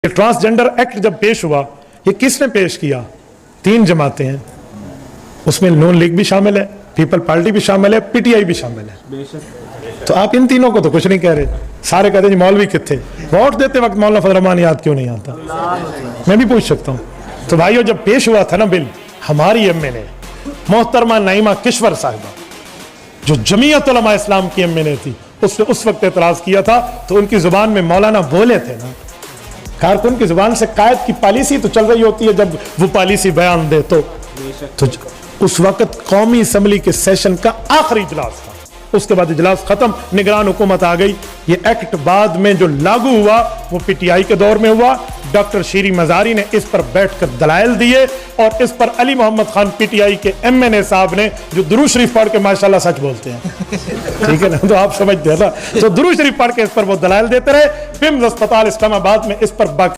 Transgender act जब पेश हुआ, ये किसने पेश किया? 3 जमातें हैं, उसमें नून लीग भी शामिल है, पीपल पार्टी भी शामिल है, पीटीआई भी शामिल है। तो आप इन तीनों को तो कुछ नहीं कह रहे, सारे कहते हैं मौलवी किथे, वोट देते वक्त मौलाना फजल रहमान याद क्यों नहीं आता? मैं भी पूछ सकता हूँ। तो भाइयों, जब पेश हुआ था ना बिल, हमारी एमएनए मोहतरमा नईमा किश्वर साहिबा, जो जमीयत उलमा इस्लाम की एमएनए थी, उसने उस वक्त एतराज किया था। तो उनकी जुबान में मौलाना बोले थे ना, कारकुन की जुबान से कायद की पॉलिसी तो चल रही होती है, जब वो पॉलिसी बयान दे तो उस वक्त कौमी असम्बली के सेशन का आखिरी इजलास था, उसके बाद इजलास खत्म, निगरान हुकूमत आ गई। ये एक्ट बाद में जो लागू हुआ वो पीटीआई के दौर में हुआ। डॉक्टर शीरी मजारी ने इस पर बैठकर दलाइल दिए और इस पर अली मोहम्मद खान पीटीआई के एमएनए साहब ने, जो दुरूद शरीफ पढ़ के माशाल्लाह सच बोलते हैं, ठीक है ना, तो आप समझते हैं ना, तो दुरूद शरीफ पढ़ के इस पर वो दलाइल देते रहे। पिम्स अस्पताल इस्लामाबाद में इस पर